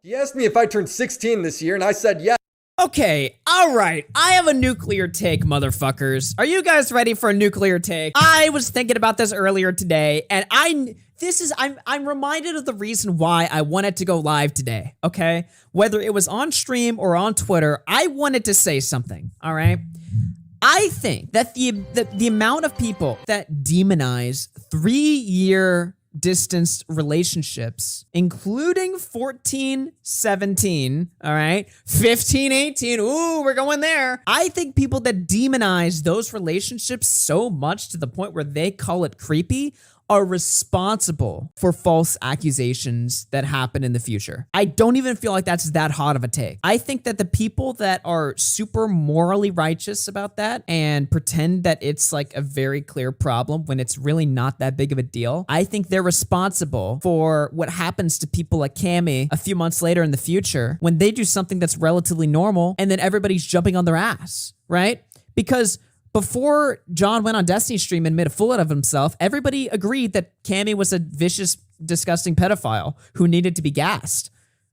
He asked me if I turned 16 this year, and I said yes. Okay, alright, I have a nuclear take, motherfuckers. Are you guys ready for a nuclear take? I was thinking about this earlier today, and I'm reminded of the reason why I wanted to go live today, okay? Whether it was on stream or on Twitter, I wanted to say something, alright? I think that the amount of people that demonize 3-year distance relationships, including 14, 17, all right, 15, 18, ooh, we're going there. I think people that demonize those relationships so much to the point where they call it creepy are responsible for false accusations that happen in the future. I don't even feel like that's that hot of a take. I think that the people that are super morally righteous about that and pretend that it's like a very clear problem when it's really not that big of a deal, I think they're responsible for what happens to people like Cammy a few months later in the future when they do something that's relatively normal and then everybody's jumping on their ass, right? Because before John went on Destiny's stream and made a fool out of himself, everybody agreed that Cammy was a vicious, disgusting pedophile who needed to be gassed.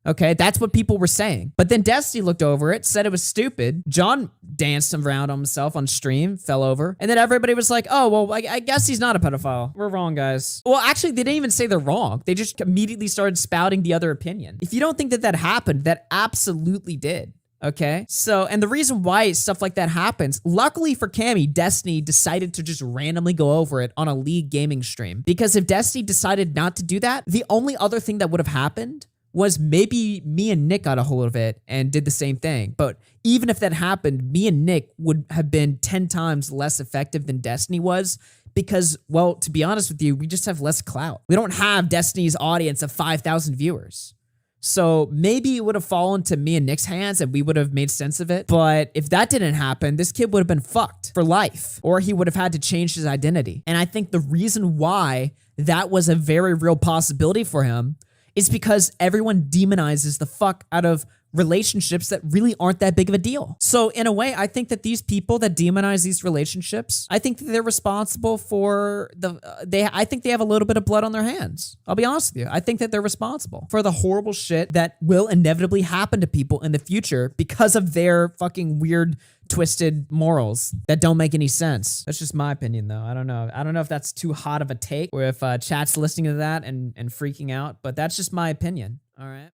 Okay, that's what people were saying. But then Destiny looked over it, said it was stupid. John danced around on himself on stream, fell over. And then everybody was like, oh, well, I guess he's not a pedophile. We're wrong, guys. Well, actually, they didn't even say they're wrong. They just immediately started spouting the other opinion. If you don't think that that happened, that absolutely did. Okay, so, and the reason why stuff like that happens, luckily for Cammy, Destiny decided to just randomly go over it on a League gaming stream. Because if Destiny decided not to do that, the only other thing that would have happened was maybe me and Nick got a hold of it and did the same thing. But even if that happened, me and Nick would have been 10 times less effective than Destiny was. Because, well, to be honest with you, we just have less clout. We don't have Destiny's audience of 5,000 viewers. So maybe it would have fallen to me and Nick's hands and we would have made sense of it. But if that didn't happen, this kid would have been fucked for life, or he would have had to change his identity. And I think the reason why that was a very real possibility for him is because everyone demonizes the fuck out of relationships that really aren't that big of a deal. So in a way, I think that these people that demonize these relationships, I think that they're responsible for I think they have a little bit of blood on their hands. I'll be honest with you. I think that they're responsible for the horrible shit that will inevitably happen to people in the future because of their fucking weird, twisted morals that don't make any sense. That's just my opinion, though. I don't know. I don't know if that's too hot of a take or if chat's listening to that and freaking out, but that's just my opinion. All right.